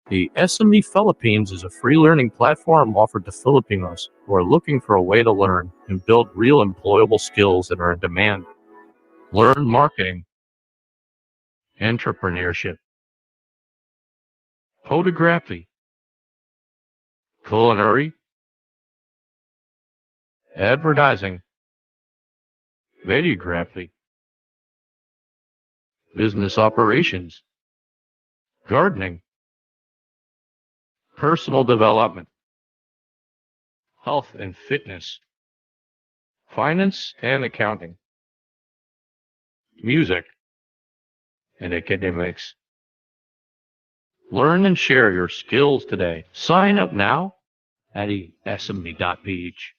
The SME Philippines is a free learning platform offered to Filipinos who are looking for a way to learn and build real employable skills that are in demand. Learn marketing, entrepreneurship, photography, culinary, advertising, videography, business operations, gardening, personal development, health and fitness, finance and accounting, music, and academics. Learn and share your skills today. Sign up now at sme.ph.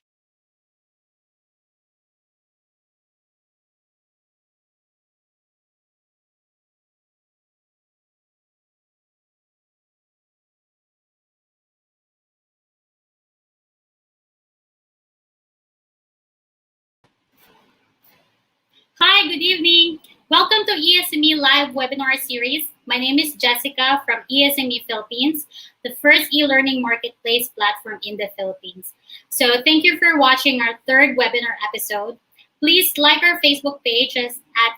Hi, good evening. Welcome to ESME Live Webinar Series. My name is Jessica from ESME Philippines, the first e-learning marketplace platform in the Philippines. So thank you for watching our third webinar episode. Please like our Facebook page at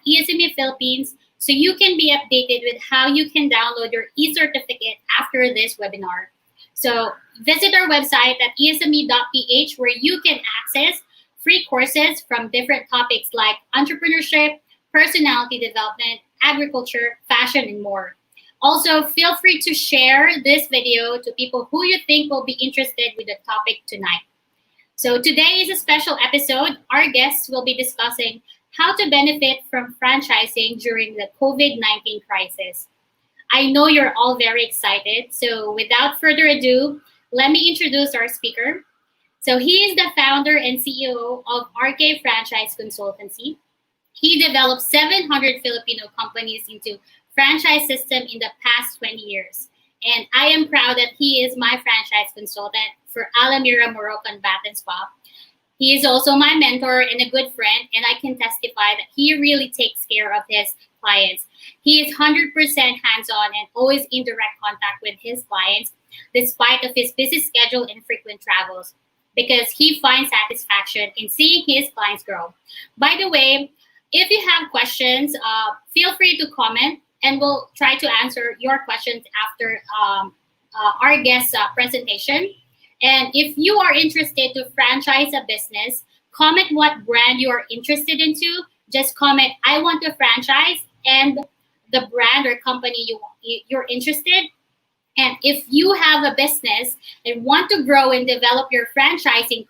ESME Philippines so you can be updated with how you can download your e-certificate after this webinar. So visit our website at esme.ph where you can access free courses from different topics like entrepreneurship, personality development, agriculture, fashion, and more. Also, feel free to share this video to people who you think will be interested with the topic tonight. So today is a special episode. Our guests will be discussing how to benefit from franchising during the COVID-19 crisis. I know you're all very excited. So without further ado, let me introduce our speaker. So he is the founder and CEO of RK Franchise Consultancy. He developed 700 Filipino companies into franchise system in the past 20 years. And I am proud that he is my franchise consultant for Alamira Moroccan Bath and Spa. He is also my mentor and a good friend, and I can testify that he really takes care of his clients. He is 100% hands-on and always in direct contact with his clients, despite of his busy schedule and frequent travels, because he finds satisfaction in seeing his clients grow. By the way, if you have questions, feel free to comment and we'll try to answer your questions after our guest presentation. And if you are interested to franchise a business, comment what brand you are interested into. Just comment, I want to franchise, and the brand or company you're interested. And if you have a business and want to grow and develop your franchising,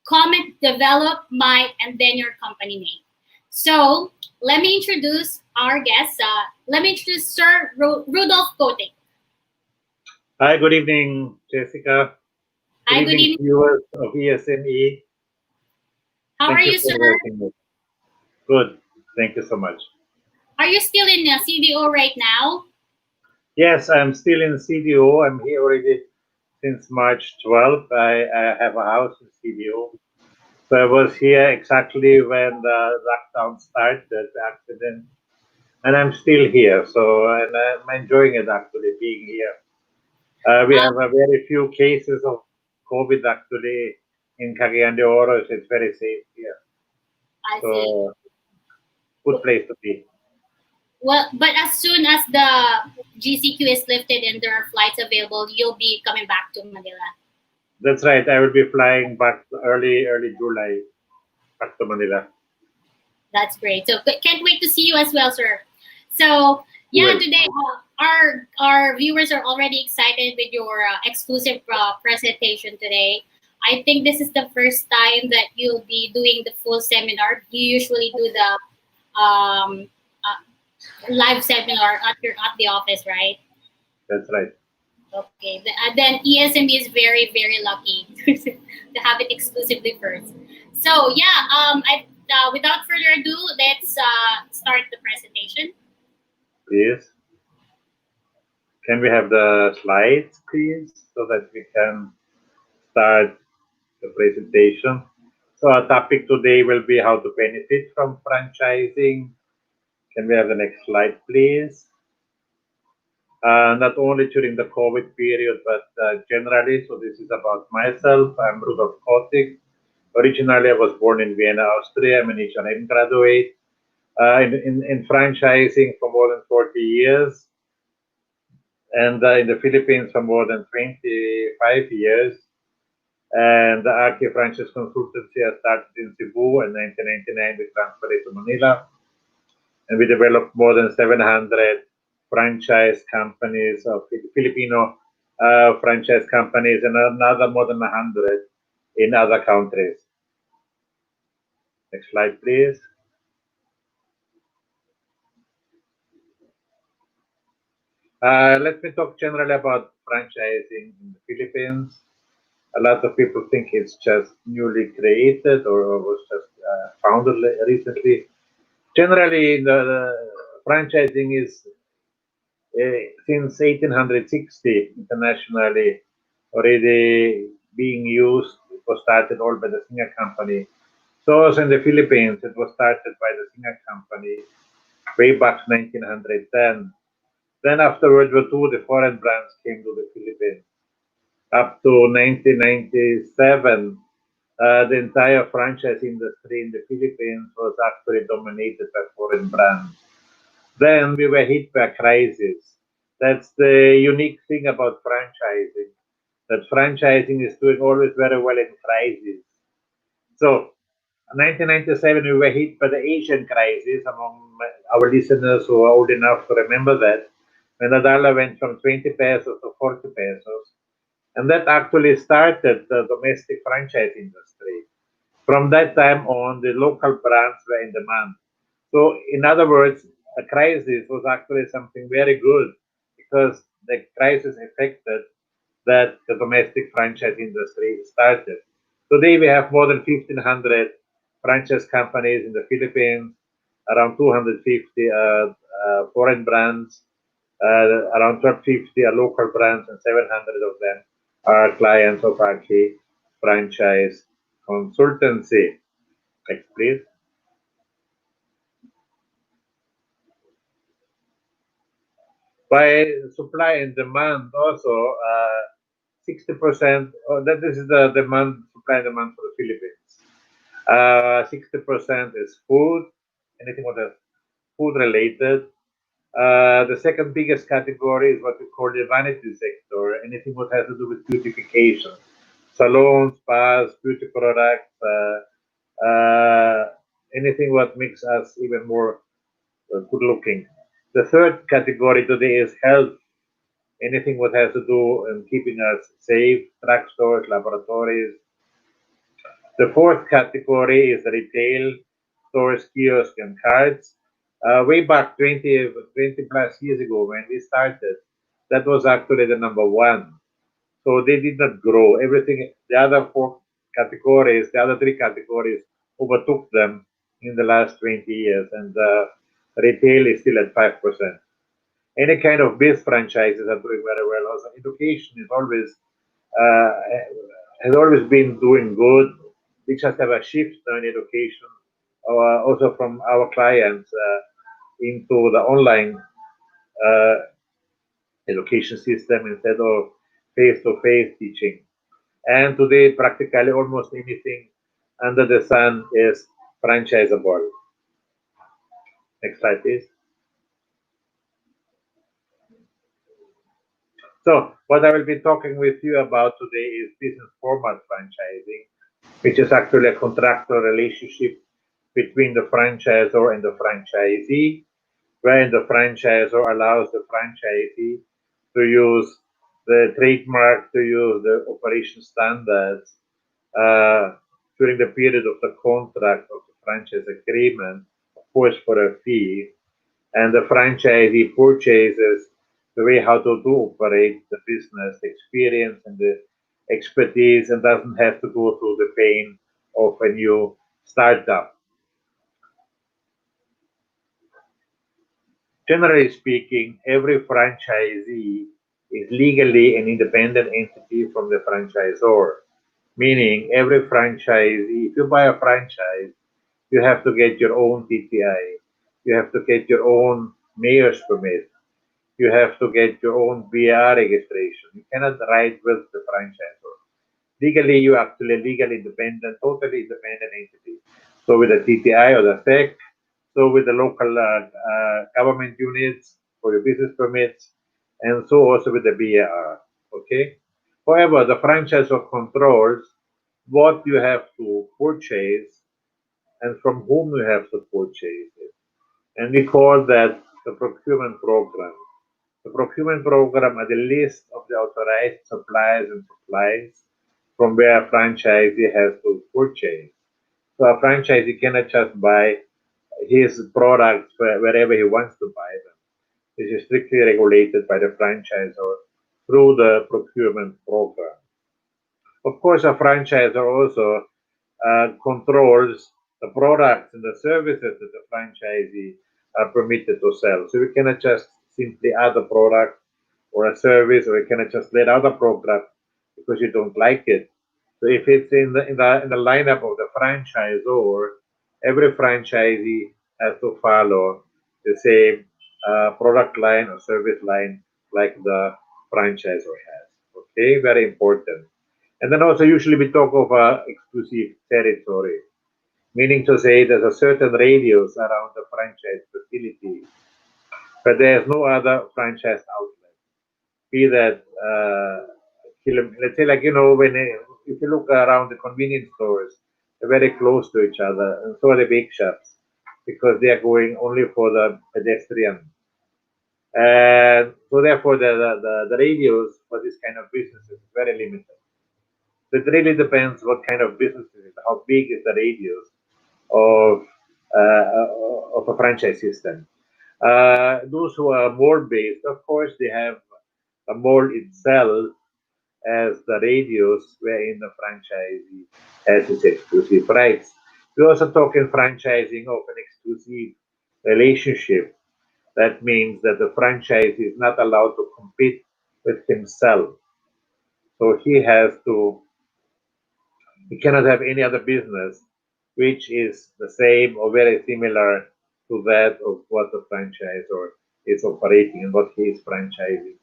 comment develop my and then your company name. So let me introduce our guest. Let me introduce Sir Rudolph Kotik. Hi, good evening, Jessica. Hi, good evening. Viewers of ESME. How are you, sir? Good. Thank you so much. Are you still in CDO right now? Yes, I'm still in CDO. I'm here already since March 12th. I have a house in CDO. So I was here exactly when the lockdown started, the accident. And I'm still here. So and I'm enjoying it actually, being here. We have a very few cases of COVID actually in Cagayan de Oro. So it's very safe here. I see. Good place to be. Well, but as soon as the GCQ is lifted and there are flights available, you'll be coming back to Manila. That's right. I will be flying back early July back to Manila. That's great. So can't wait to see you as well, sir. So yeah, today our viewers are already excited with your exclusive presentation today. I think this is the first time that you'll be doing the full seminar. You usually do the live seminar at the office, right? That's right. Okay. Then ESME is very, very lucky to have it exclusively first. So yeah, without further ado, let's start the presentation. Please. Can we have the slides, please, so that we can start the presentation? So our topic today will be how to benefit from franchising. Can we have the next slide, please? not only during the COVID period, but generally. So this is about myself. I'm Rudolph Kotik. Originally, I was born in Vienna, Austria. I'm an H&M graduate. In franchising for more than 40 years, and in the Philippines for more than 25 years. And the RK Franchise Consultancy I started in Cebu in 1999. We transferred it to Manila, and we developed more than 700 franchise companies of Filipino franchise companies, and another more than 100 in other countries. Next slide, please. Let me talk generally about franchising in the Philippines. A lot of people think it's just newly created or was just founded recently. Generally, the franchising is since 1860 internationally already being used. It was started all by the Singer Company. So also in the Philippines, it was started by the Singer Company way back 1910. Then after World War II, the foreign brands came to the Philippines. Up to 1997, the entire franchise industry in the Philippines was actually dominated by foreign brands. Then we were hit by a crisis. That's the unique thing about franchising, that franchising is doing always very well in crisis. So, 1997, we were hit by the Asian crisis. Among our listeners who are old enough to remember that, when the dollar went from 20 pesos to 40 pesos, and that actually started the domestic franchise industry. From that time on, the local brands were in demand. So, in other words, a crisis was actually something very good because the crisis affected that the domestic franchise industry started. Today, we have more than 1,500 franchise companies in the Philippines, around 250 foreign brands, around 1,250 are local brands, and 700 of them are clients of Archie Franchise Consultancy. Next, please. By supply and demand, also 60%. That this is the demand, supply and demand for the Philippines. 60% is food, anything what is food related. The second biggest category is what we call the vanity sector, anything what has to do with beautification, salons, spas, beauty products, anything what makes us even more good looking. The third category today is health, anything what has to do in keeping us safe, drugstores, laboratories. The fourth category is retail, stores, kiosks, and cards. Way back 20 plus years ago when we started, that was actually the number one. So they did not grow. Everything, the other four categories, the other three categories overtook them in the last 20 years, and retail is still at 5%. Any kind of biz franchises are doing very well. Also, education is always uh, has always been doing good. We just have a shift now in education, also from our clients into the online uh, education system instead of face-to-face teaching. And today, practically almost anything under the sun is franchisable. Next slide, please. So, what I will be talking with you about today is business format franchising, which is actually a contractual relationship between the franchisor and the franchisee, where the franchisor allows the franchisee to use the trademark, to use the operation standards uh, during the period of the contract of the franchise agreement, of course, for a fee, and the franchisee purchases the way how to do operate the business, the experience and the expertise, and doesn't have to go through the pain of a new startup. Generally speaking, every franchisee is legally an independent entity from the franchisor, meaning every franchisee, if you buy a franchise, you have to get your own TTI, you have to get your own mayor's permit, you have to get your own BR registration. You cannot ride with the franchisor. Legally, you are actually a legal independent, totally independent entity. So with the TTI or the SEC, so with the local government units for your business permits, and so also with the BAR. Okay. However, the franchisor controls what you have to purchase and from whom you have to purchase it. And we call that the procurement program. The procurement program are the list of the authorized suppliers and supplies from where a franchisee has to purchase. So a franchisee cannot just buy his products wherever he wants to buy them. This is strictly regulated by the franchisor through the procurement program. Of course, a franchisor also controls the products and the services that the franchisee are permitted to sell. So we cannot just simply add a product or a service, or you cannot just let out a product because you don't like it. So if it's in the lineup of the franchisor, every franchisee has to follow the same product line or service line like the franchisor has. Okay, very important. And then also usually we talk of exclusive territory, meaning to say there's a certain radius around the franchise facility, but there's no other franchise outlet. Be that let's say like when if you look around the convenience stores, they're very close to each other, and so are the bake shops because they are going only for the pedestrian. And so therefore the radius for this kind of business is very limited. So it really depends what kind of business it is, how big is the radius of a franchise system. Those who are mall based, of course, they have the mall itself as the radius wherein the franchisee has its exclusive rights. We also talk in franchising of an exclusive relationship. That means that the franchisee is not allowed to compete with himself. So he cannot have any other business which is the same or very similar to that of what the franchisor is operating and what he is franchising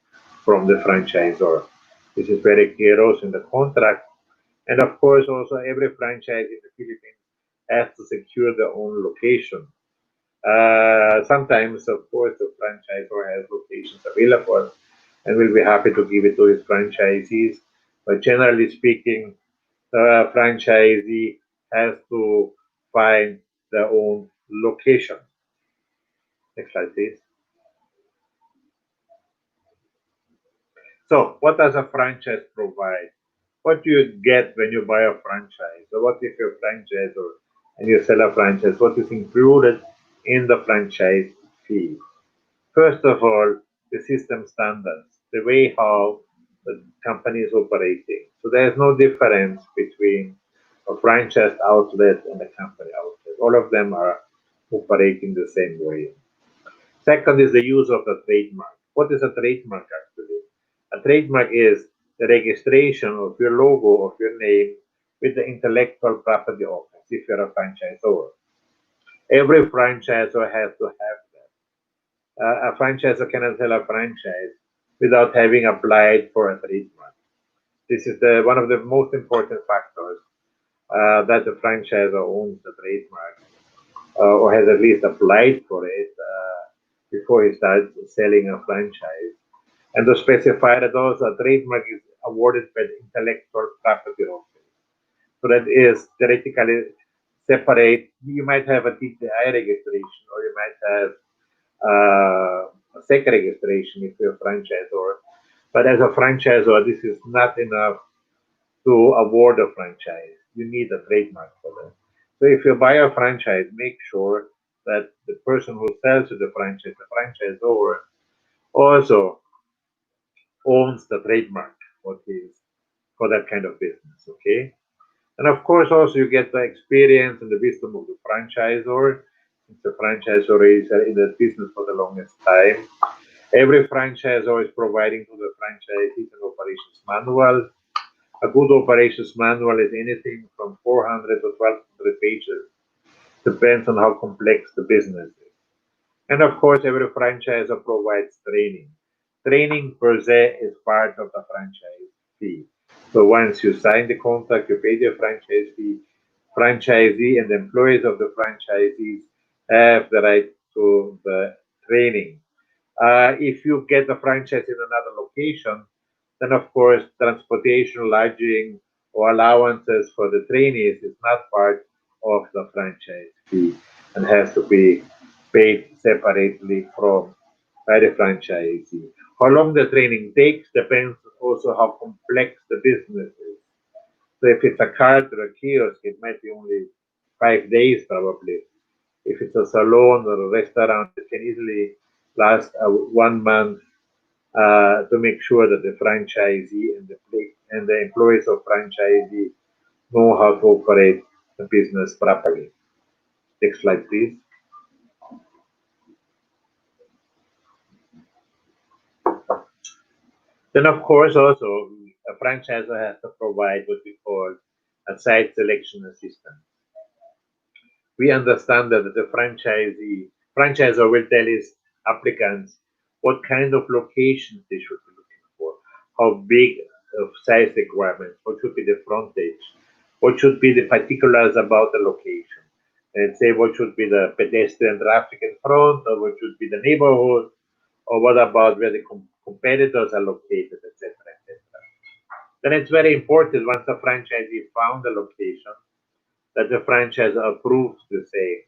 from the franchisor. This is very clear also in the contract. And of course, also every franchise in the Philippines has to secure their own location. Sometimes, of course, the franchisor has locations available and will be happy to give it to his franchisees. But generally speaking, the franchisee has to find their own location. Next slide, please. So, what does a franchise provide? What do you get when you buy a franchise? So, what if you're a franchisor and you sell a franchise? What is included in the franchise fee? First of all, the system standards, the way how the company is operating. So there's no difference between a franchise outlet and a company outlet. All of them are operating the same way. Second is the use of the trademark. What is a trademark actually? A trademark is the registration of your logo, of your name, with the intellectual property office if you're a franchisor. Every franchisor has to have a franchisor cannot sell a franchise without having applied for a trademark. This is one of the most important factors that the franchisor owns the trademark or has at least applied for it before he starts selling a franchise. And to specify that also a trademark is awarded by the intellectual property office. So that is theoretically separate. You might have a TTI registration or you might have a SEC registration if you're a franchisor. But as a franchisor, this is not enough to award a franchise. You need a trademark for that. So if you buy a franchise, make sure that the person who sells you the franchise, the franchisor, also owns the trademark for that kind of business. Okay. And of course, also you get the experience and the wisdom of the franchisor. Since the franchisor is in the business for the longest time, every franchisor is providing to the franchisees an operations manual. A good operations manual is anything from 400 to 1200 pages. Depends on how complex the business is. And of course, every franchisor provides training. Training per se is part of the franchise fee. So once you sign the contract, you pay the franchise fee. Franchisee and the employees of the franchisees have the right to the training. If you get a franchise in another location, then of course transportation, lodging, or allowances for the trainees is not part of the franchise fee and has to be paid separately from by the franchisee. How long the training takes depends also how complex the business is. So if it's a cart or a kiosk, it might be only 5 days probably. If it's a salon or a restaurant, it can easily last 1 month to make sure that the franchisee and the employees of franchisee know how to operate the business properly. Next slide, please. Then, of course, also a franchisor has to provide what we call a site selection assistant. We understand that the franchisor will tell his applicants what kind of locations they should be looking for, how big of size requirements, what should be the frontage, what should be the particulars about the location. Let's say what should be the pedestrian traffic in front, or what should be the neighborhood, or what about where the competitors are located, etc., etc. Then it's very important once the franchisee found the location that the franchisor approves the sale.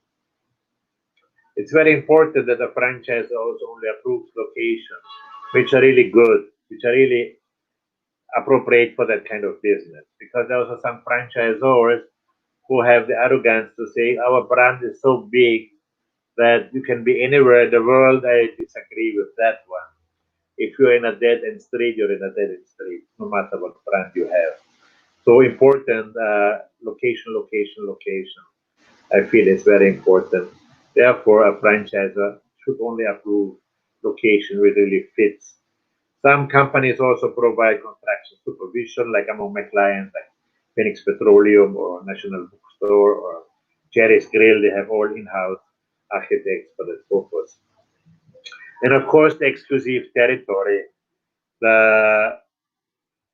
It's very important that the franchisor also only approves locations which are really good, which are really appropriate for that kind of business. Because there are also some franchisors who have the arrogance to say our brand is so big that you can be anywhere in the world. I disagree with that one. If you're in a dead end street, you're in a dead end street, no matter what brand you have. So important, location, location, location. I feel is very important. Therefore, a franchisor should only approve location which really fits. Some companies also provide construction supervision, like among my clients, like Phoenix Petroleum or National Bookstore or Jerry's Grill. They have all in-house architects for that purpose. And of course, the exclusive territory, the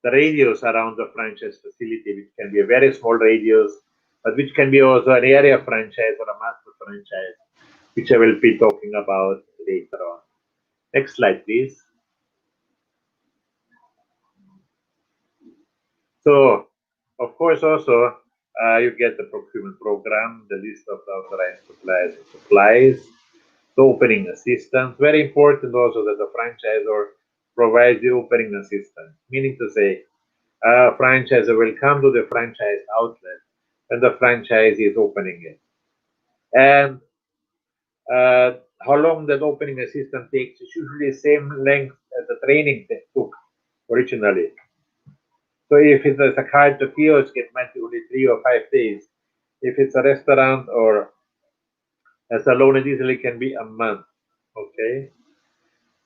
the radius around the franchise facility, which can be a very small radius, but which can be also an area franchise or a master franchise, which I will be talking about later on. Next slide, please. So, of course, also you get the procurement program, the list of the authorized suppliers and supplies, the opening assistance. Very important also that the franchisor provides the opening assistance, meaning to say, a franchisor will come to the franchise outlet when the franchise is opening it. And how long that opening assistance takes is usually the same length as the training that took originally. So if it's a cart to kiosk, it might be only 3 or 5 days. If it's a restaurant or a salon, it easily can be a month. Okay.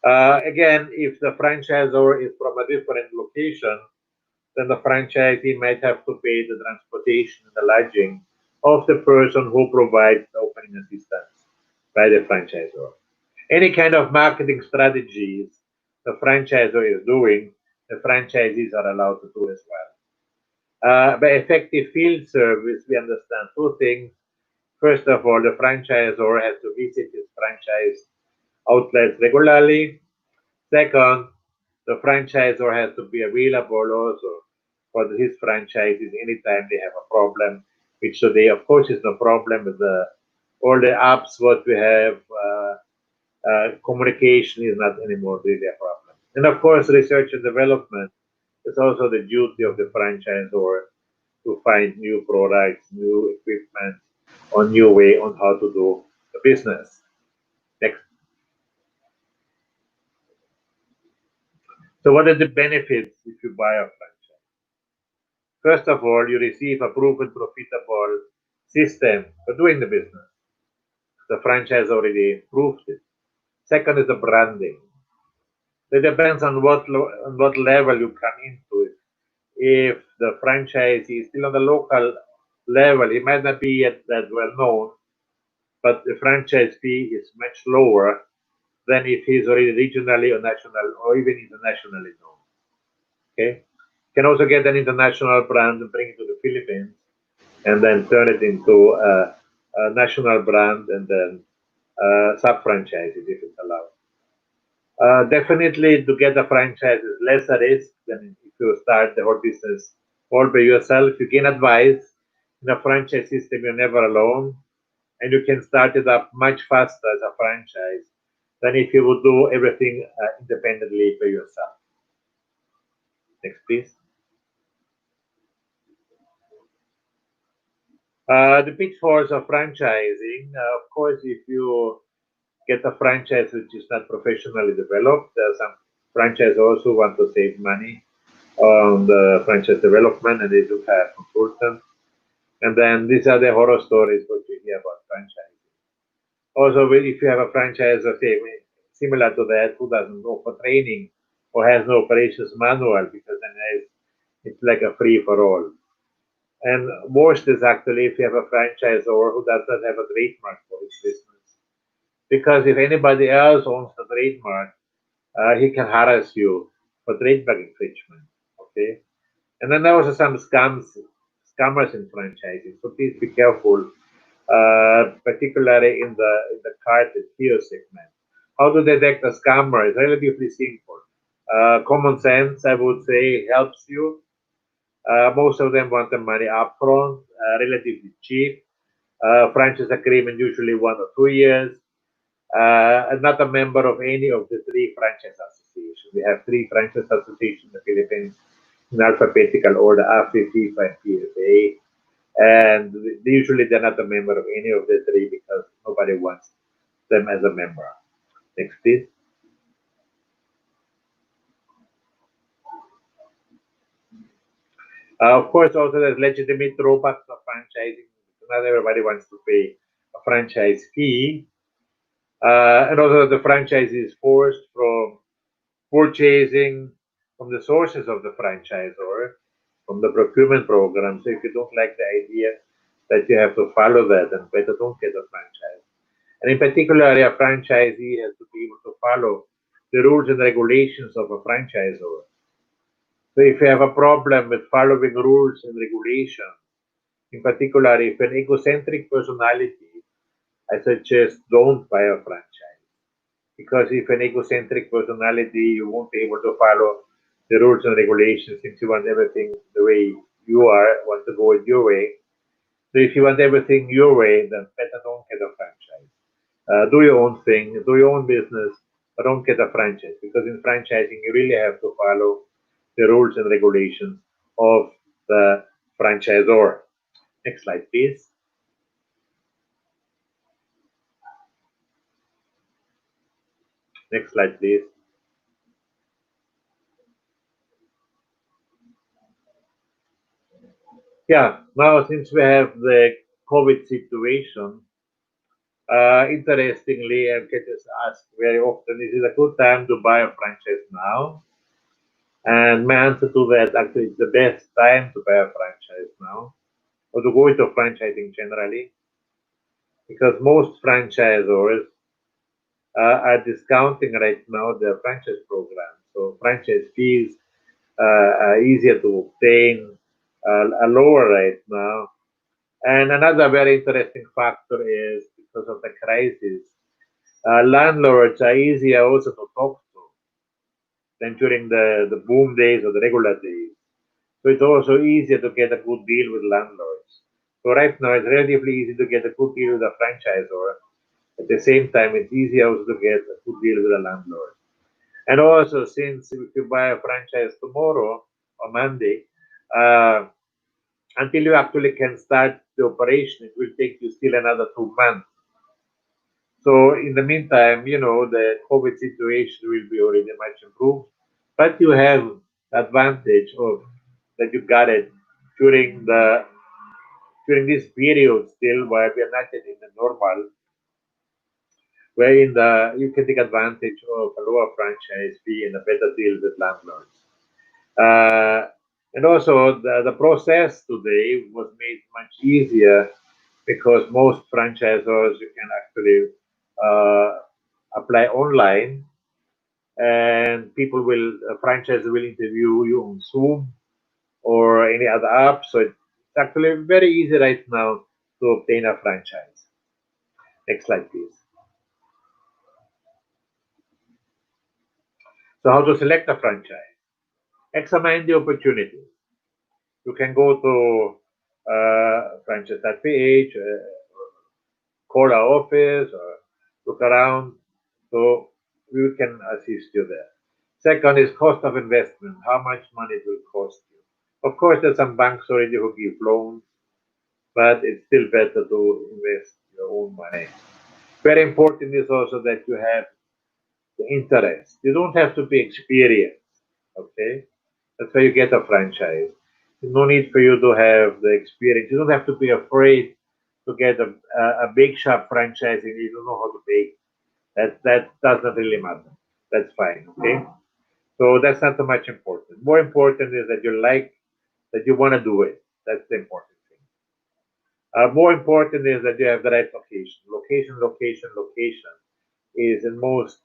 Again, if the franchisor is from a different location, then the franchisee might have to pay the transportation and the lodging of the person who provides the opening assistance by the franchisor. Any kind of marketing strategies the franchisor is doing, the franchisees are allowed to do as well. By effective field service, we understand two things. First of all, the franchisor has to visit his franchise outlets regularly. Second, the franchisor has to be available also for his franchises anytime they have a problem, which today, of course, is no problem with all the apps what we have. Communication is not anymore really a problem. And of course, research and development is also the duty of the franchisor to find new products, new equipment, or new way on how to do the business. Next. So what are the benefits if you buy a franchise? First of all, you receive a proven profitable system for doing the business. The franchise already proved it. Second is the branding. It depends on what level you come into it. If the franchise is still on the local level, it might not be yet that well known, but the franchise fee is much lower than if he's already regionally or national or even internationally known. Okay, can also get an international brand and bring it to the Philippines, and then turn it into a national brand and then sub-franchise it if it's allowed. Definitely, to get a franchise is less a risk than if you start the whole business all by yourself. You gain advice. In a franchise system, you're never alone, and you can start it up much faster as a franchise than if you would do everything independently by yourself. Next, please. The pitfalls of franchising. Of course, if you get a franchise which is not professionally developed, there are some franchisors who want to save money on the franchise development and they do hire consultants. And then these are the horror stories what you hear about franchising. Also, if you have a franchise, okay, similar to that, who doesn't offer training or has no operations manual, because then it's like a free for all. And worst is actually if you have a franchisor who does not have a trademark for his business. Because if anybody else owns the trademark, he can harass you for trademark infringement. Okay, and then there was some scammers in franchising. So please be careful, particularly in the card and kiosk segment. How to detect a scammer is relatively simple. Common sense, I would say, helps you. Most of them want the money upfront, relatively cheap. Franchise agreement usually 1 or 2 years. Not a member of any of the three franchise associations. We have three franchise associations in the Philippines in alphabetical order: AFI, FIFA, and PFA. And usually they're not a member of any of the three because nobody wants them as a member. Next, please. Of course, also there's legitimate drawbacks of franchising. Not everybody wants to pay a franchise fee. And also the franchise is forced from purchasing from the sources of the franchisor, from the procurement program. So if you don't like the idea that you have to follow that, then better don't get a franchise. And in particular, a franchisee has to be able to follow the rules and regulations of a franchisor. So if you have a problem with following rules and regulations, in particular, if an egocentric personality, I suggest don't buy a franchise. Because if an egocentric personality, you won't be able to follow the rules and regulations since you want everything the way you are, want to go it your way. So if you want everything your way, then better don't get a franchise. Do your own thing, do your own business, but don't get a franchise because in franchising you really have to follow the rules and regulations of the franchisor. Next slide, please. Next slide, please. Yeah, now since we have the COVID situation, interestingly, I get asked very often, is it a good time to buy a franchise now? And my answer to that, actually, it's the best time to buy a franchise now, or to go into franchising generally, because most franchisors are discounting right now their franchise program. So franchise fees are easier to obtain, are lower right now. And another very interesting factor is because of the crisis, landlords are easier also to talk to than during the boom days or the regular days. So it's also easier to get a good deal with landlords. So right now it's relatively easy to get a good deal with a franchisor. At the same time, it's easier also to get a good deal with a landlord. And also, since if you buy a franchise tomorrow or Monday, until you actually can start the operation, it will take you still another 2 months. So in the meantime, the COVID situation will be already much improved, but you have advantage of that you got it during this period still while we are not yet in the normal, wherein you can take advantage of a lower franchise fee and a better deal with landlords. And also the process today was made much easier because most franchisors you can actually apply online, and franchises will interview you on Zoom or any other app. So it's actually very easy right now to obtain a franchise. Next slide, please. So how to select a franchise? Examine the opportunities. You can go to franchise.ph, call our office, or look around. So we can assist you there. Second is cost of investment. How much money it will cost you? Of course, there's some banks already who give loans, but it's still better to invest your own money. Very important is also that you have the interest. You don't have to be experienced, okay? That's why you get a franchise. There's no need for you to have the experience. You don't have to be afraid to get a big shop franchise and you don't know how to bake. That doesn't really matter. That's fine, okay? So that's not so much important. More important is that that you want to do it. That's the important thing. More important is that you have the right location. Location is in most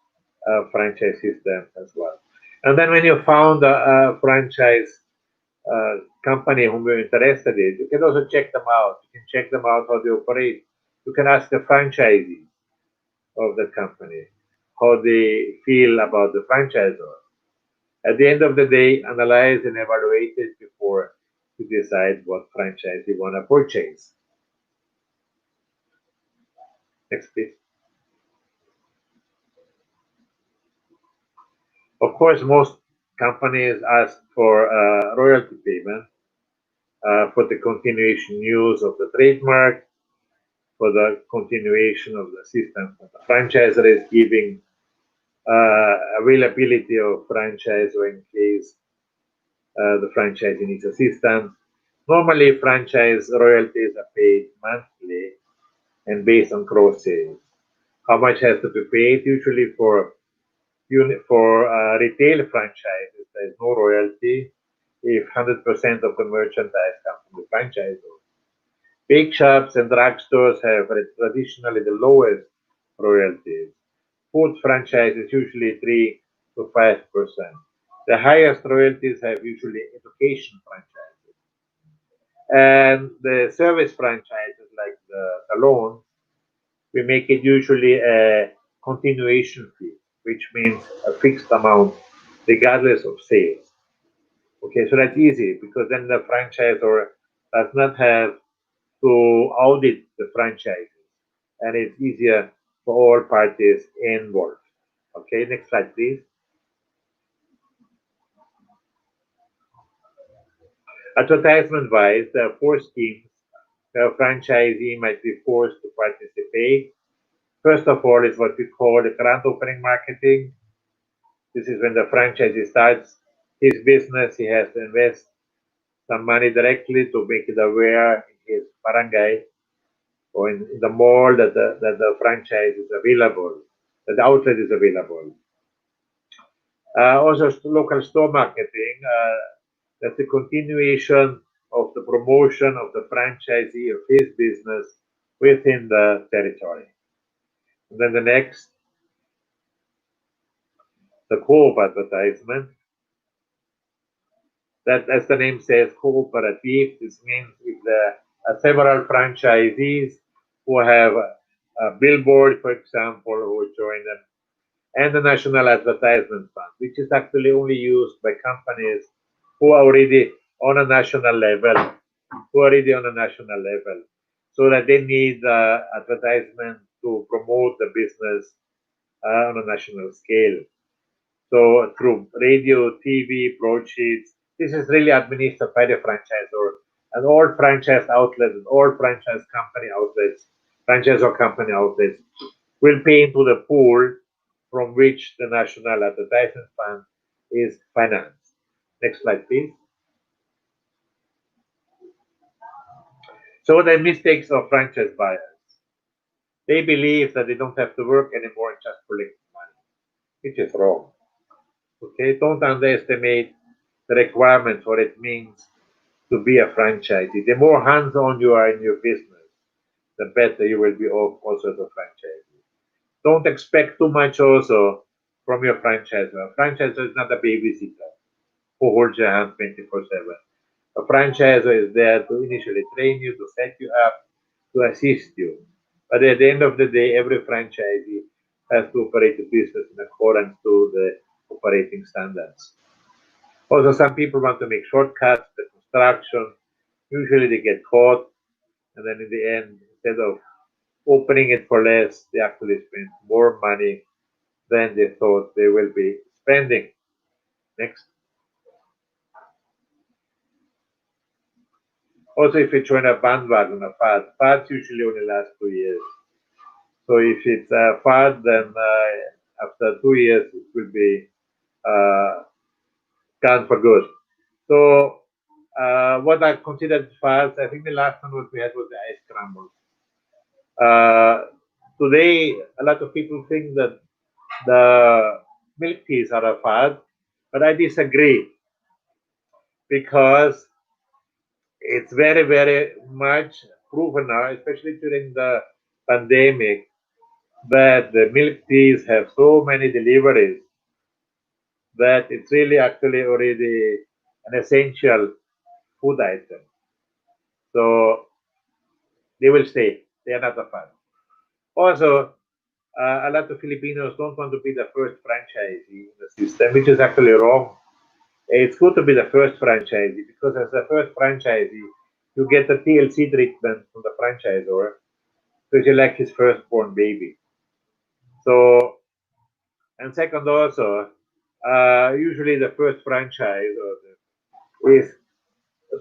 franchise systems as well. And then when you found a franchise company whom you're interested in, you can also check them out. You can check them out how they operate. You can ask the franchisee of the company how they feel about the franchisor. At the end of the day, analyze and evaluate it before you decide what franchise you want to purchase. Next, please. Of course, most companies ask for royalty payment for the continuation use of the trademark, for the continuation of the system. The franchisor is giving availability of franchise or in case the franchisee needs assistance. Normally, franchise royalties are paid monthly and based on gross sales. How much has to be paid? Usually for retail franchises, there is no royalty if 100% of the merchandise comes from the franchisor. Bake shops and drugstores have traditionally the lowest royalties. Food franchises usually 3 to 5%. The highest royalties have usually education franchises. And the service franchises like the salon, we make it usually a continuation fee, which means a fixed amount regardless of sales. Okay, so that's easy because then the franchisor does not have to audit the franchises and it's easier for all parties involved. Okay, next slide, please. Advertisement wise, there are four schemes where a franchisee might be forced to participate. First of all, is what we call the grand opening marketing. This is when the franchisee starts his business, he has to invest some money directly to make it aware in his barangay or in the mall that the franchise is available, that the outlet is available. Also, local store marketing, that's the continuation of the promotion of the franchisee of his business within the territory. And then the next, the co-op advertisement. That, as the name says, cooperative. This means if there are several franchisees who have a billboard, for example, who join them, and the National Advertisement Fund, which is actually only used by companies who are already on a national level, so that they need advertisement to promote the business on a national scale. So through radio, TV, broadsheets, this is really administered by the franchisor, and all franchise outlets and all franchisor company outlets will pay into the pool from which the National Advertisement Fund is financed. Next slide, please. So the mistakes of franchise buyers. They believe that they don't have to work anymore and just collect money, which is wrong. Okay, don't underestimate the requirements, what it means to be a franchisee. The more hands-on you are in your business, the better you will be off also as a franchisee. Don't expect too much also from your franchisor. A franchisor is not a babysitter who holds your hand 24/7. A franchisor is there to initially train you, to set you up, to assist you. But at the end of the day, every franchisee has to operate the business in accordance to the operating standards. Also, some people want to make shortcuts, the construction. Usually they get caught, and then in the end, instead of opening it for less, they actually spend more money than they thought they will be spending. Next. Also, if you join a bandwagon, a fad, fads usually only last 2 years. So if it's a fad, then after 2 years, it will be uh, gone for good. So what I considered fads, I think the last one what we had was the ice scramble. Uh, Today, a lot of people think that the milk teas are a fad, but I disagree because it's very, very much proven now, especially during the pandemic, that the milk teas have so many deliveries that it's really actually already an essential food item. So they will stay. They are not a fad. Also, a lot of Filipinos don't want to be the first franchisee in the system, which is actually wrong. It's good to be the first franchisee because as the first franchisee, you get the TLC treatment from the franchisor, because you're like his firstborn baby. So, and second also, usually the first franchise is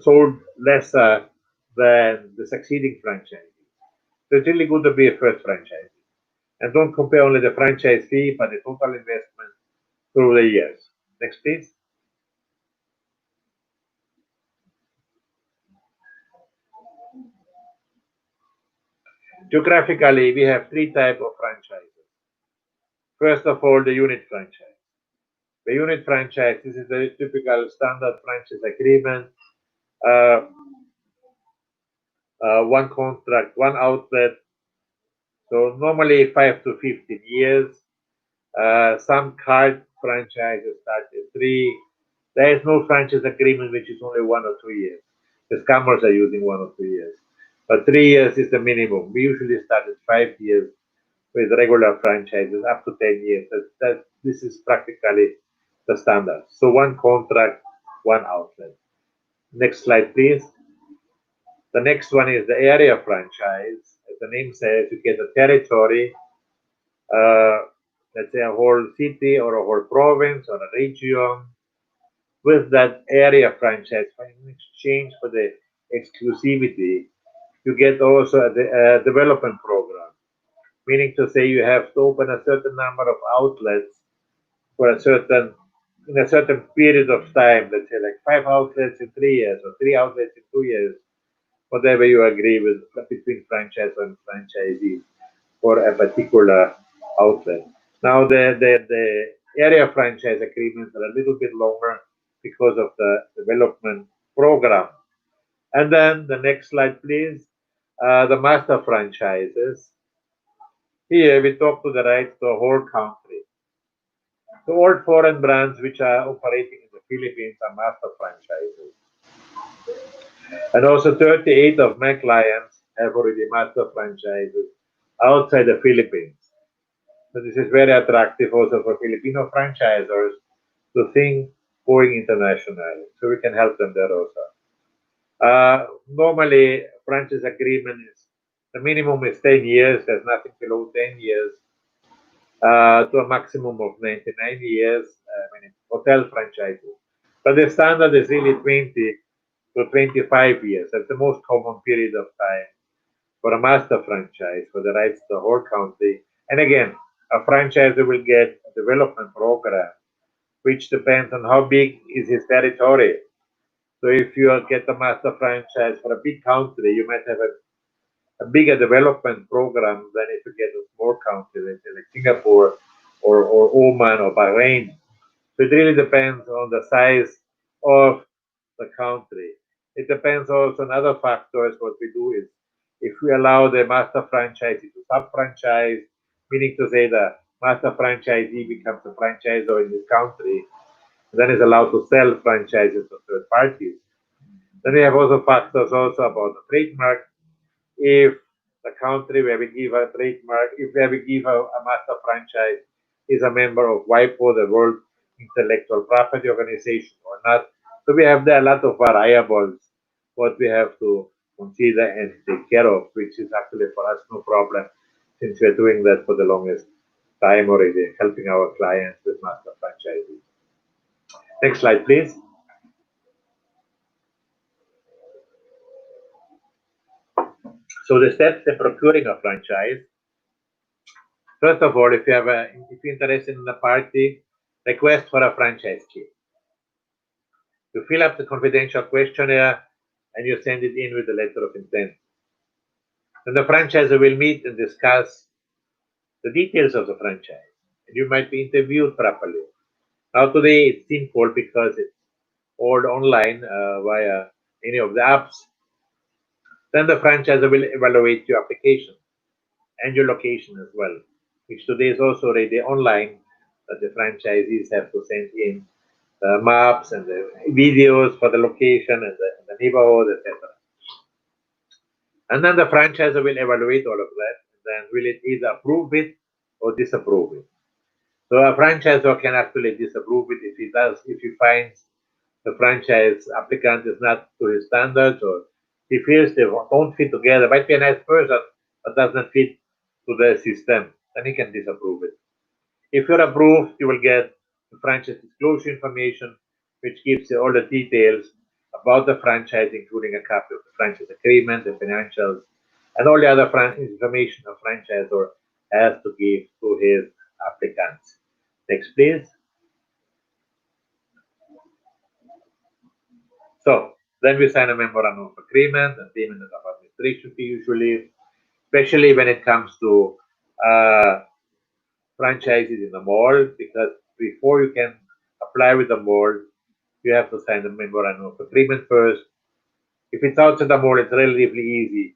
sold lesser than the succeeding franchise. So it's really good to be a first franchise. And don't compare only the franchise fee, but the total investment through the years. Next, please. Geographically, we have three types of franchises. First of all, the unit franchise. The unit franchise, this is the typical standard franchise agreement. Uh, One contract, one outlet. So normally 5 to 15 years. Some card franchises start at 3. There is no franchise agreement which is only 1 or 2 years. The scammers are using 1 or 2 years. But 3 years is the minimum. We usually start at 5 years with regular franchises up to 10 years. This is practically the standard. So one contract, one outlet. Next slide, please. The next one is the area franchise. As the name says, you get a territory, uh, let's say a whole city or a whole province or a region with that area franchise. In exchange for the exclusivity, you get also a development program, meaning to say you have to open a certain number of outlets for a certain in a certain period of time. Let's say like 5 outlets in 3 years or 3 outlets in 2 years, whatever you agree with between franchise and franchisees for a particular outlet. Now the area franchise agreements are a little bit longer because of the development program. And then the next slide, please. The master franchises. Here we talk to the rights to a whole country. The all foreign brands which are operating in the Philippines are master franchises. And also 38 of my clients have already master franchises outside the Philippines. So this is very attractive also for Filipino franchisors to think going international. So we can help them there also. Normally, franchise agreement is the minimum is 10 years. There's nothing below 10 years to a maximum of 99 years. I mean, hotel franchises. But the standard is really 20 to 25 years. That's the most common period of time for a master franchise for the rights to the whole country. And again, a franchisor will get a development program, which depends on how big is his territory. So if you get a master franchise for a big country, you might have a bigger development program than if you get a small country, let's say like Singapore or Oman or Bahrain. So it really depends on the size of the country. It depends also on other factors. What we do is if we allow the master franchisee to sub-franchise, meaning to say the master franchisee becomes a franchisor in this country, then is allowed to sell franchises to third parties. Then we have also factors also about the trademark. If the country where we give a trademark, if where we give a master franchise is a member of WIPO, the World Intellectual Property Organization, or not. So we have there a lot of variables what we have to consider and take care of, which is actually for us no problem since we're doing that for the longest time already, helping our clients with master franchises. Next slide, please. So the steps in procuring a franchise. First of all, if you're interested in the party, request for a franchise key. You fill up the confidential questionnaire and you send it in with the letter of intent. Then the franchisor will meet and discuss the details of the franchise. And you might be interviewed properly. Now today it's simple because it's all online via any of the apps. Then the franchisor will evaluate your application and your location as well, which today is also already online, that the franchisees have to send in the maps and the videos for the location and the neighborhood, etc. And then the franchisor will evaluate all of that, and then will it either approve it or disapprove it. So a franchisor can actually disapprove it if he finds the franchise applicant is not to his standards, or he feels they don't fit together. Might be a nice person, but does not fit to the system, then he can disapprove it. If you're approved, you will get the franchise disclosure information, which gives you all the details about the franchise, including a copy of the franchise agreement, the financials, and all the other information a franchisor has to give to his applicants. Next, please. So then we sign a memorandum of agreement and payment of administration fee usually, especially when it comes to franchises in the mall, because before you can apply with the mall, you have to sign the memorandum of agreement first. If it's outside the mall, it's relatively easy.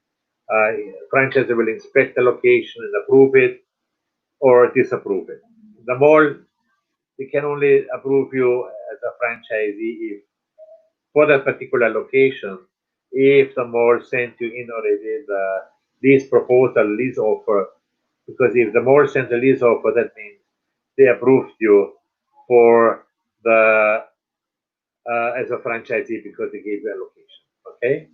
Franchisor will inspect the location and approve it or disapprove it. The mall, they can only approve you as a franchisee if for that particular location, if the mall sent you in already the lease proposal, lease offer, because if the mall sends a lease offer, that means they approved you for the as a franchisee because they gave you a location. Okay.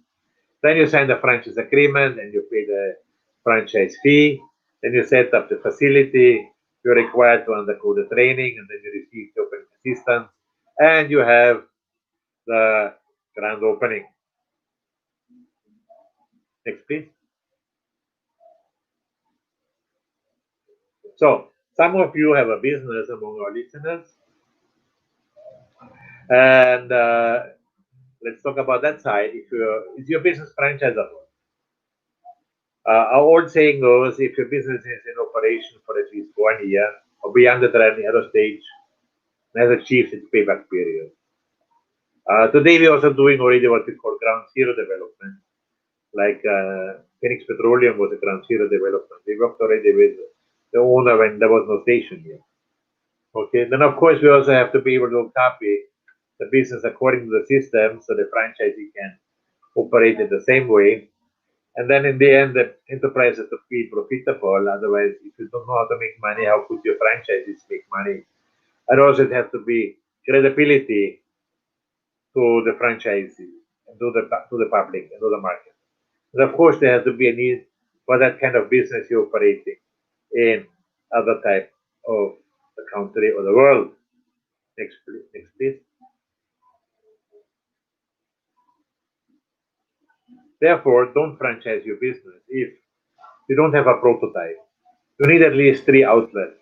Then you sign the franchise agreement and you pay the franchise fee. Then you set up the facility. You're required to undergo the training, and then you receive the opening assistance, and you have the grand opening. Next, please. So, some of you have a business among our listeners, and let's talk about that side. Is your business franchisable? Our old saying goes, if your business is in operation for at least 1 year or beyond the triennial stage, and has achieved its payback period. Today, we're also doing already what we call ground zero development, like Phoenix Petroleum was a ground zero development. We worked already with the owner when there was no station here. Okay, then of course we also have to be able to copy the business according to the system so the franchisee can operate in the same way. And then in the end, the enterprise has to be profitable. Otherwise, if you don't know how to make money, how could your franchisees make money? And also, it has to be credibility to the franchisee, and to the public, and to the market. And of course, there has to be a need for that kind of business you're operating in other type of the country or the world. Next, please. Next, please. Therefore, don't franchise your business if you don't have a prototype. You need at least 3 outlets.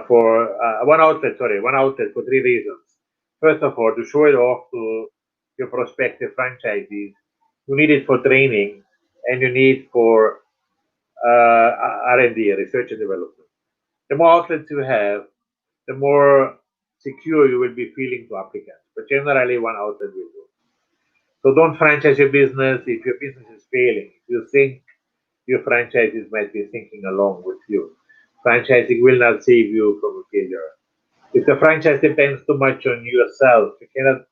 One outlet for 3 reasons. First of all, to show it off to your prospective franchisees. You need it for training, and you need for R&D, research and development. The more outlets you have, the more secure you will be feeling to applicants. But generally, one outlet will do. So don't franchise your business if your business is failing. If you think your franchises might be thinking along with you. Franchising will not save you from a failure. If the franchise depends too much on yourself, you cannot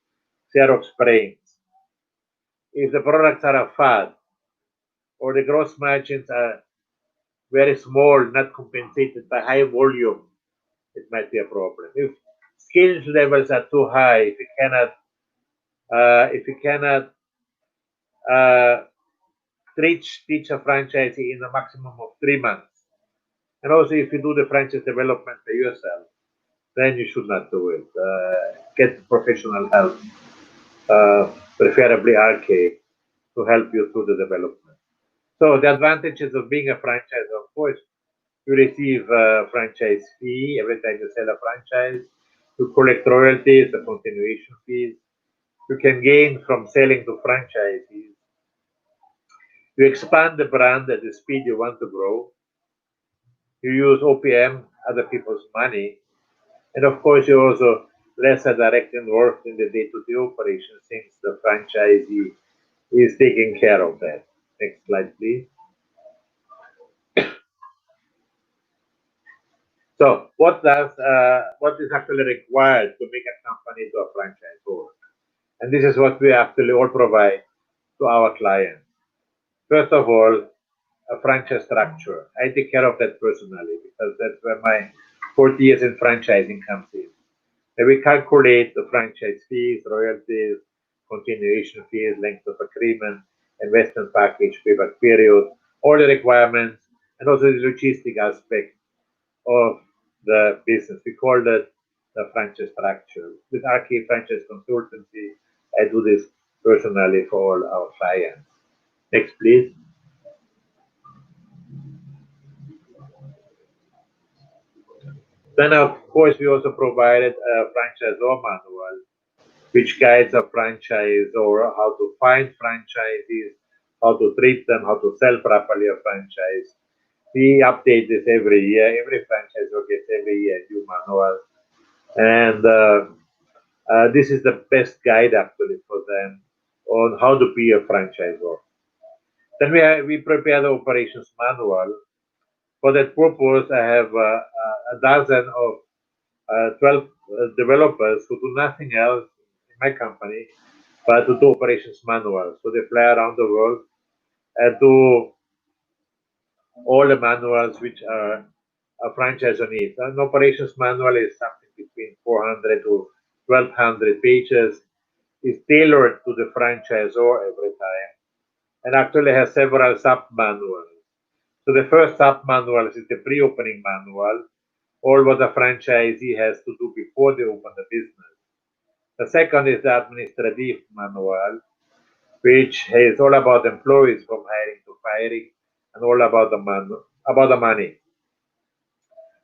Xerox brains. If the products are a fad or the gross margins are very small, not compensated by high volume, it might be a problem. If skills levels are too high, if you cannot uh, teach a franchisee in a maximum of 3 months, and also if you do the franchise development by yourself, then you should not do it. Get professional help, preferably RK, to help you through the development. So the advantages of being a franchise, of course, you receive a franchise fee every time you sell a franchise. You collect royalties, the continuation fees. You can gain from selling to franchisees. You expand the brand at the speed you want to grow. You use OPM, other people's money. And of course, you're also less direct involved in the day-to-day operation since the franchisee is taking care of that. Next slide, please. So, what is actually required to make a company to a franchisor? And this is what we actually all provide to our clients. First of all, a franchise structure. I take care of that personally because that's where my 40 years in franchising comes in. And we calculate the franchise fees, royalties, continuation fees, length of agreement, investment package, payback period, all the requirements, and also the logistic aspect of the business. We call that the franchise structure. With RK Franchise Consultancy, I do this personally for all our clients. Next, please. Then, of course, we also provided a franchisor manual, which guides a franchisor how to find franchisees, how to treat them, how to sell properly a franchise. We update this every year. Every franchisor gets every year a new manual. And this is the best guide actually for them on how to be a franchisor. Then we prepare the operations manual. For that purpose, I have a dozen of 12 developers who do nothing else in my company but to do operations manual. So they fly around the world and do all the manuals which are a franchisor needs. An operations manual is something between 400 to 1200 pages. Is tailored to the franchisor every time and actually has several sub-manuals. So the first sub-manual is the pre-opening manual, all what a franchisee has to do before they open the business. The second is the administrative manual, which is all about employees from hiring to firing and all about the money.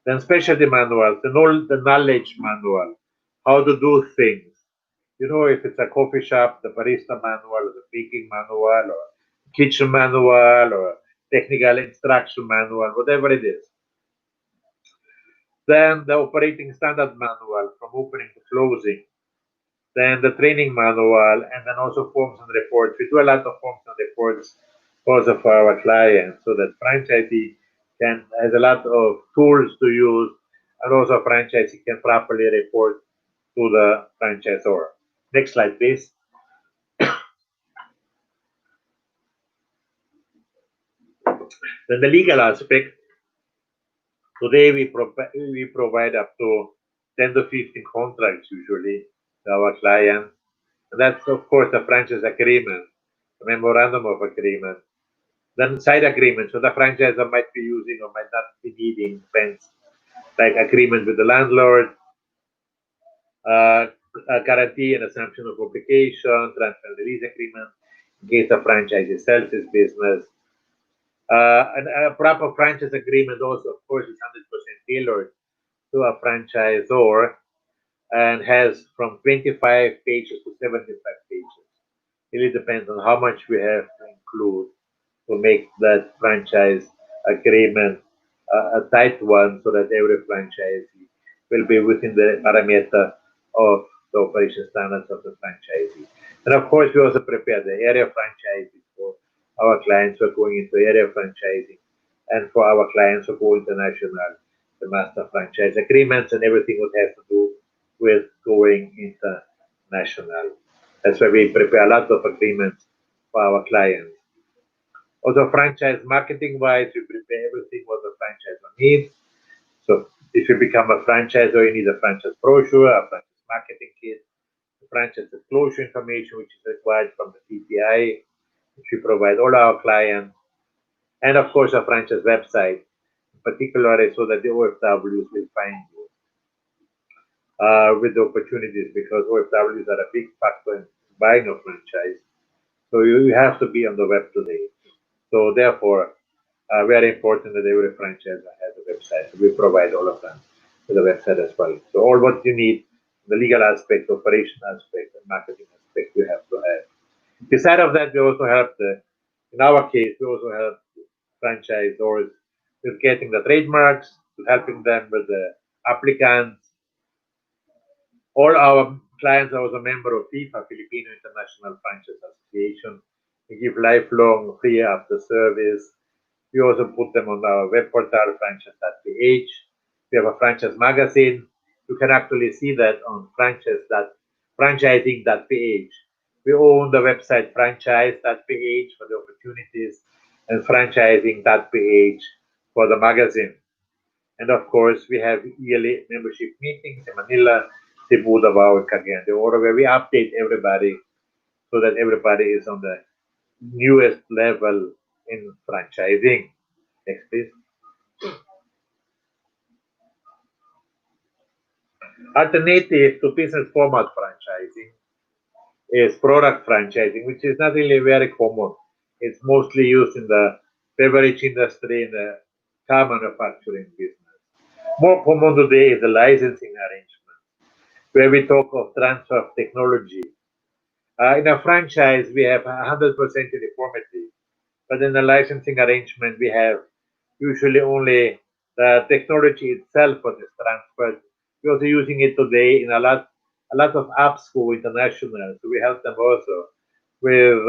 Then specialty manuals, the knowledge manual, how to do things. You know, if it's a coffee shop, the barista manual, or the baking manual, or kitchen manual, or technical instruction manual, whatever it is. Then the operating standard manual from opening to closing. Then the training manual, and then also forms and reports. We do a lot of forms and reports also for our clients so that franchisee has a lot of tools to use, and also franchisee can properly report to the franchisor. Next slide, please. Then the legal aspect. Today we provide up to 10 to 15 contracts usually to our clients. And that's of course a franchise agreement, a memorandum of agreement. Then side agreement. So the franchisor might be using or might not be needing things like agreement with the landlord, a guarantee and assumption of obligation, transfer and release agreement in case the franchisee sells his business. And a proper franchise agreement also, of course, is 100% tailored to a franchisor and has from 25 pages to 75 pages. It really depends on how much we have to include to make that franchise agreement a tight one so that every franchisee will be within the parameter of the operation standards of the franchisee. And of course, we also prepare the area franchising for our clients who are going into area franchising and for our clients who go international. the master franchise agreements and everything would have to do with going international. That's why we prepare a lot of agreements for our clients. Also, franchise marketing wise, we prepare everything what the franchisor needs. So, if you become a franchisor, you need a franchise brochure, a franchise marketing kit, franchise disclosure information, which is required from the TPI, which we provide all our clients, and of course, a franchise website, particularly so that the OFWs will find you with the opportunities, because OFWs are a big factor in buying a franchise. So you have to be on the web today. So therefore, very important that every franchisor has a website. We provide all of them with a website as well. So all what you need, the legal aspect, operation aspect, and marketing aspect, you have to have. Beside of that, we also help in our case, we also help franchisors with getting the trademarks, to helping them with the applicants. All our clients are also a member of FIFA, Filipino International Franchise Association. We give lifelong free after service. We also put them on our web portal, franchise.ph. We have a franchise magazine. You can actually see that on franchising.ph. We own the website franchise.ph for the opportunities and franchising.ph for the magazine. And of course, we have yearly membership meetings in Manila, Cebu, Davao, and Cagayan de Oro, where we update everybody so that everybody is on the newest level in franchising. Next, please. Alternative to business format franchising is product franchising, which is not really very common. It's mostly used in the beverage industry, in the car manufacturing business. More common today is the licensing arrangement, where we talk of transfer of technology. In a franchise, we have 100% uniformity, but in the licensing arrangement, we have usually only the technology itself what is transferred. We're also using it today in a lot of apps go international, so we help them also with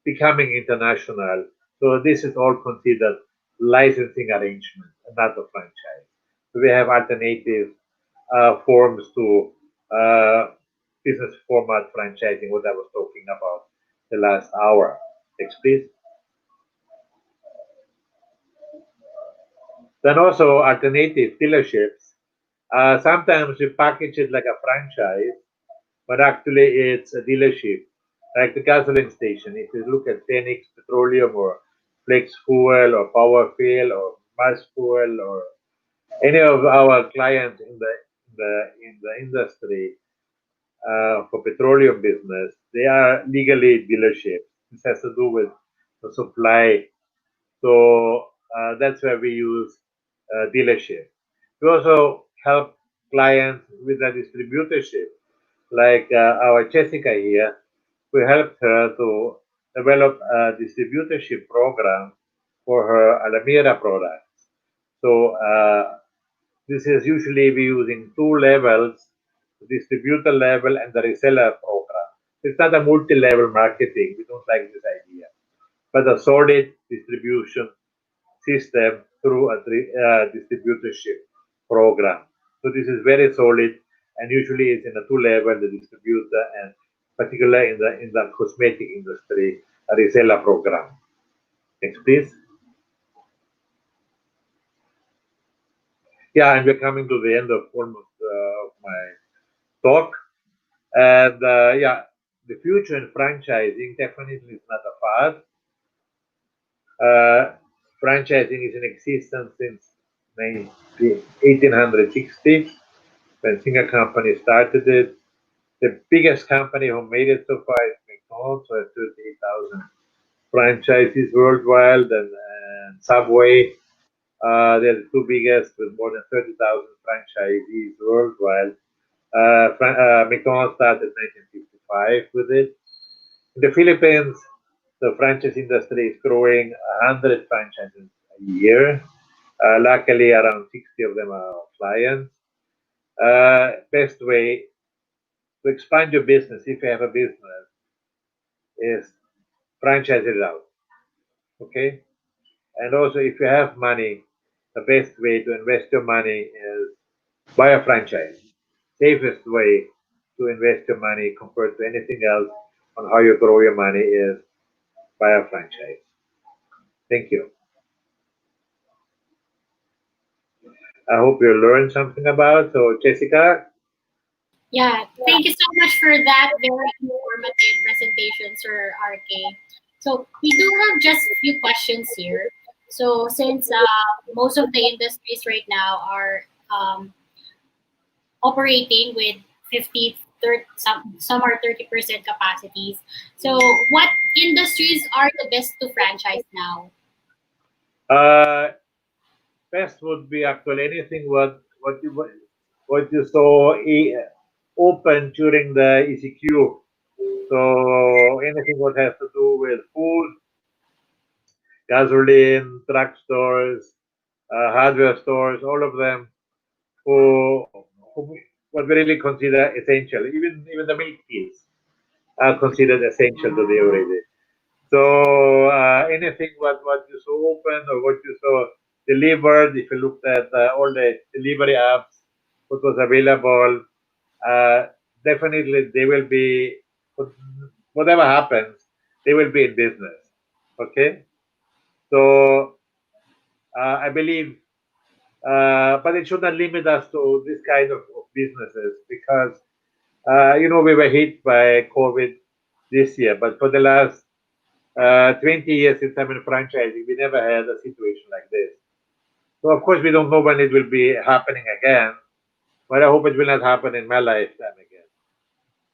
becoming international. So this is all considered licensing arrangement and not a franchise. So we have alternative forms to business format franchising, what I was talking about the last hour. Next, please. Then also alternative dealerships. Sometimes we package it like a franchise, but actually it's a dealership, like the gasoline station. If you look at Phoenix Petroleum or Flex Fuel or Power Fuel or Mars Fuel or any of our clients in the industry for petroleum business, they are legally dealerships. This has to do with the supply. So that's where we use dealership. We also help clients with a distributorship, like our Jessica here. We helped her to develop a distributorship program for her Alameda products. So this is usually we using two levels, the distributor level and the reseller program. It's not a multi-level marketing. We don't like this idea, but a solid distribution system through a distributorship program. So this is very solid, and usually it's in a two level, the distributor and particularly in the cosmetic industry, a reseller program. Next, please. Yeah, and we're coming to the end of almost of my talk. And yeah, the future in franchising definitely is not a fad. Franchising is in existence since 1860, when Singer Company started it. The biggest company who made it so far is McDonald's, with 38,000 franchises worldwide, and Subway. They're the two biggest with more than 30,000 franchisees worldwide. McDonald's started in 1955 with it. In the Philippines, the franchise industry is growing 100 franchises a year. Luckily, around 60 of them are our clients. Best way to expand your business, if you have a business, is franchise it out. Okay? And also, if you have money, the best way to invest your money is buy a franchise. Safest way to invest your money compared to anything else on how you grow your money is buy a franchise. Thank you. I hope you learned something about. So, Jessica, Yeah, thank you so much for that very informative presentation, Sir RK. So we do have just a few questions here. So since most of the industries right now are operating with 50, 30, some are 30% capacities. So what industries are the best to franchise now? uh, best would be actually anything what you saw open during the ECQ. So anything what has to do with food, gasoline, truck stores, hardware stores, all of them who, what we really consider essential. Even the milk teas are considered essential today already. So anything what you saw open or what you saw delivered, if you looked at all the delivery apps, what was available, uh, definitely they will be, whatever happens, they will be in business. Okay, so I believe, but it should not limit us to this kind of businesses because we were hit by COVID this year, but for the last 20 years since I'm in franchising, we never had a situation like this. So of course we don't know when it will be happening again, but I hope it will not happen in my lifetime again.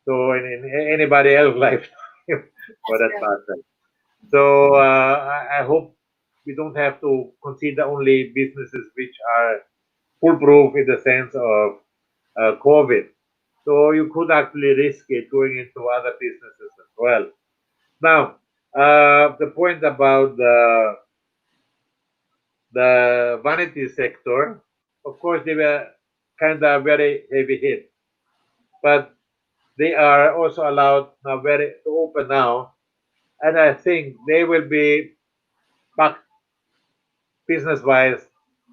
So in anybody else's lifetime, for That's that right. matter. So I hope we don't have to consider only businesses which are foolproof in the sense of COVID. So you could actually risk it going into other businesses as well. Now, the point about the vanity sector, of course, they were kind of very heavy hit, but they are also allowed now very to open now, and I think they will be back business-wise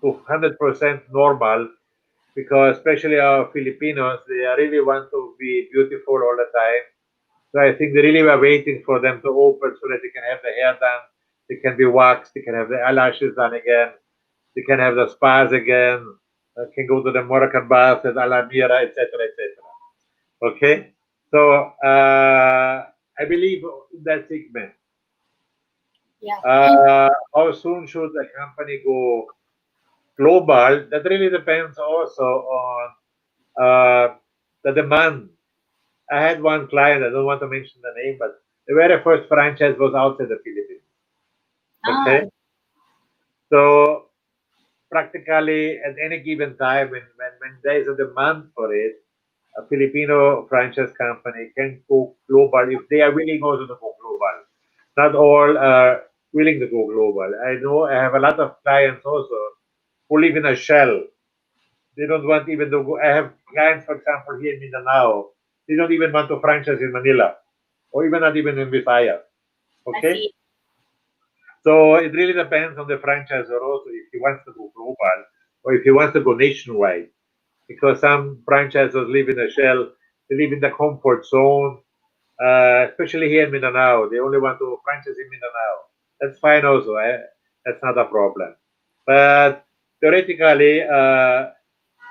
to 100% normal because especially our Filipinos, they really want to be beautiful all the time. So I think they really were waiting for them to open so that they can have the hair done, they can be waxed, they can have the eyelashes done again, they can have the spas again, can go to the Moroccan bath at Alamira, etc., etc. Okay, so I believe in that segment. Yeah. And How soon should a company go global? That really depends also on the demand. I had one client, I don't want to mention the name, but the very first franchise was outside the Philippines. ah, Okay, so practically at any given time, when there is a demand for it, a Filipino franchise company can go global if they are willing also to go global. Not all are willing to go global. I know I have a lot of clients also who live in a shell. They don't want even to go. I have clients, for example, here in Mindanao. They don't even want to franchise in Manila or even not even in Visayas. I Okay? see. So it really depends on the franchisor also if he wants to go global or if he wants to go nationwide. Because some franchisors live in a shell, they live in the comfort zone, especially here in Mindanao. They only want to franchise in Mindanao. That's fine also. That's not a problem. But theoretically,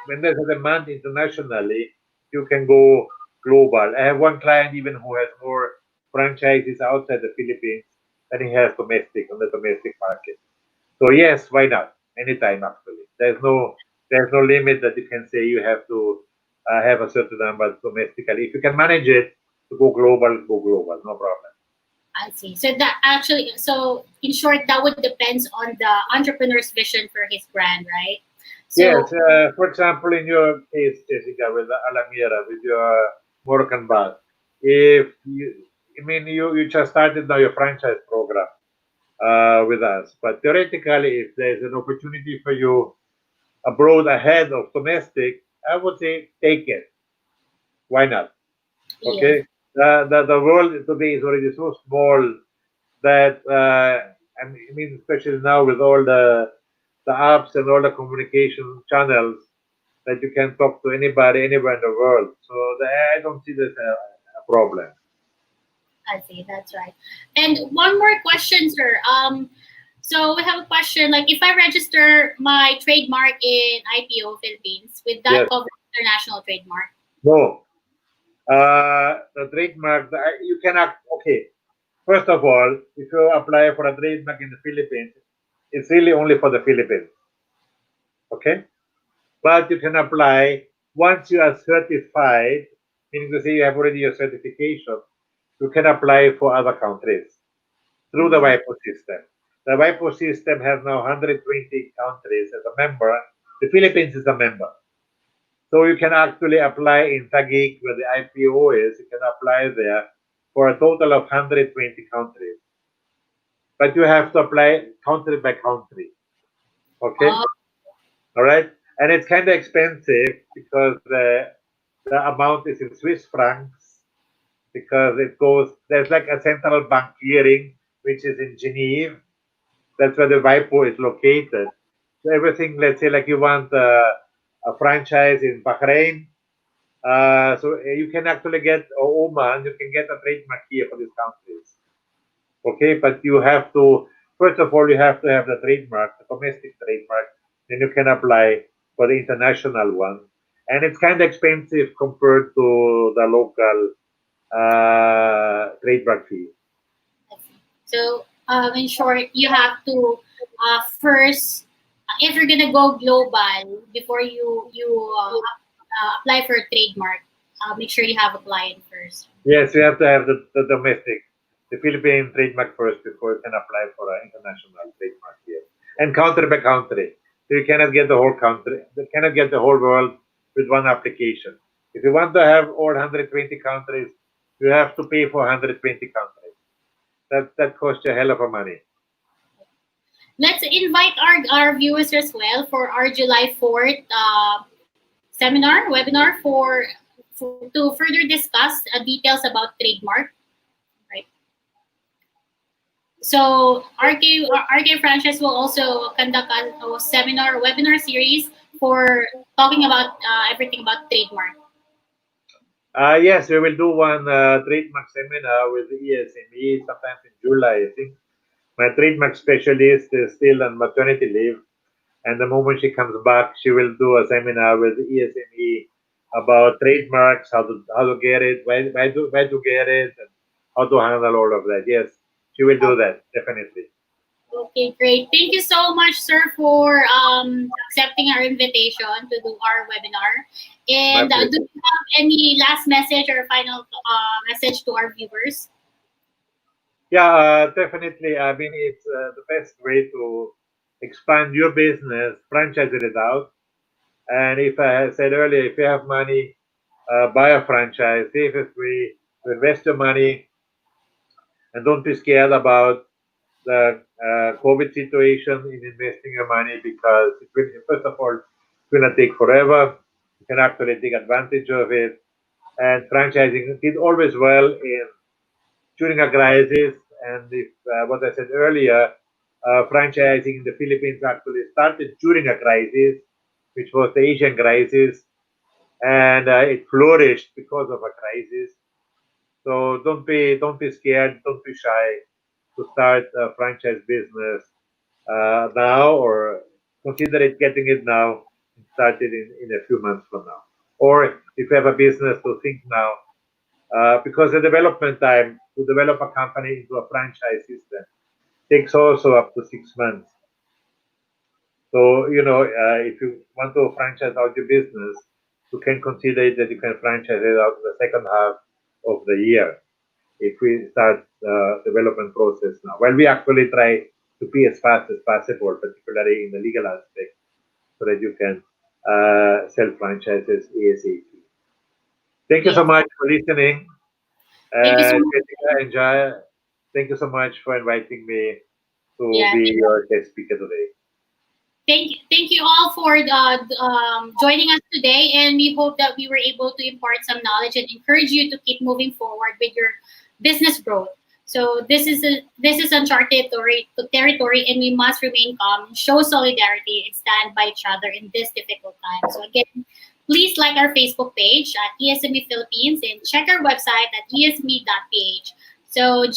when there's a demand internationally, you can go global. I have one client even who has more franchises outside the Philippines than he has domestic on the domestic market. So yes, why not? Anytime actually. There's no limit that you can say you have to have a certain number domestically. If you can manage it to go global, no problem. I see. So that actually, so in short, that would depends on the entrepreneur's vision for his brand, right? Yes, So for example, in your case, Jessica, with the Alamira, with your Moroccan bath, if you, I mean, you just started now your franchise program with us, but theoretically, if there's an opportunity for you abroad ahead of domestic, I would say take it. Why not? yes, Okay, the world today is already so small that I mean, especially now with all the the apps and all the communication channels that you can talk to anybody anywhere in the world. So I don't see this a problem. I see, that's right. And one more question, sir. So we have a question like if I register my trademark in IPO Philippines, would that Yes. cover international trademark? No. The trademark, you cannot, okay. First of all, if you apply for a trademark in the Philippines, it's really only for the Philippines. Okay? But you can apply once you are certified, meaning to say you have already your certification, you can apply for other countries through the WIPO system. The WIPO system has now 120 countries as a member. The Philippines is a member. So you can actually apply in Taguig, where the IPO is, you can apply there for a total of 120 countries. But you have to apply country by country. Okay? Oh, All right? And it's kind of expensive because the amount is in Swiss francs because it goes, there's like a central bank clearing, which is in Geneva. That's where the WIPO is located. So everything, let's say, like you want a franchise in Bahrain, so you can actually get Oman, you can get a trademark here for these countries. Okay, but you have to, first of all, you have to have the trademark, the domestic trademark, then you can apply for the international one. And it's kind of expensive compared to the local trademark fee. so in short, you have to first, if you're gonna go global before you apply for a trademark, make sure you have a client first. Yes, you have to have the domestic, the Philippine trademark first before you can apply for an international trademark here. And country by country. So you cannot get the whole country, you cannot get the whole world with one application. If you want to have all 120 countries, you have to pay for 120 countries. That costs you a hell of a money. Let's invite our viewers as well for our July 4th webinar to further discuss details about trademark, right? So RK franchise will also conduct a seminar, webinar series for talking about everything about trademark. Yes, we will do one trademark seminar with the ESME sometime in July, I think. My trademark specialist is still on maternity leave, and the moment she comes back, she will do a seminar with the ESME about trademarks, how to get it, where to get it, and how to handle all of that. Yes, she will do that definitely. Okay, great. Thank you so much, sir, for accepting our invitation to do our webinar. And My do pleasure. you have any last message or final message to our viewers? Yeah, definitely. I mean, it's the best way to expand your business, franchise it out. And if I said earlier, if you have money, buy a franchise, see if it's free, invest your money, and don't be scared about the COVID situation in investing your money because it will, first of all, it's going to take forever. You can actually take advantage of it. And franchising did always well in during a crisis. And if what I said earlier, franchising in the Philippines actually started during a crisis, which was the Asian crisis, and it flourished because of a crisis. So don't be scared, don't be shy to start a franchise business now, or consider it getting it now and start it in a few months from now. Or if you have a business, to think now, because the development time to develop a company into a franchise system takes also up to 6 months. So, if you want to franchise out your business, you can consider it that you can franchise it out in the second half of the year if we start the development process now. Well, we actually try to be as fast as possible, particularly in the legal aspect, so that you can sell franchises ASAP. Thank you so Yes. much for listening. Thank you so much. Jessica and Jaya, thank you so much for inviting me to Yeah. be your guest speaker today. Thank you all for joining us today, and we hope that we were able to impart some knowledge and encourage you to keep moving forward with your business growth. So this is uncharted territory, and we must remain calm, show solidarity, and stand by each other in this difficult time. So again, please like our Facebook page at ESME Philippines and check our website at esme.ph. So we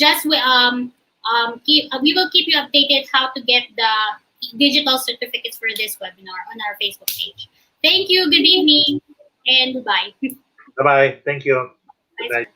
will keep you updated how to get the digital certificates for this webinar on our Facebook page. Thank you. Good evening and goodbye. Bye-bye. Thank you. Good Bye, night. sir.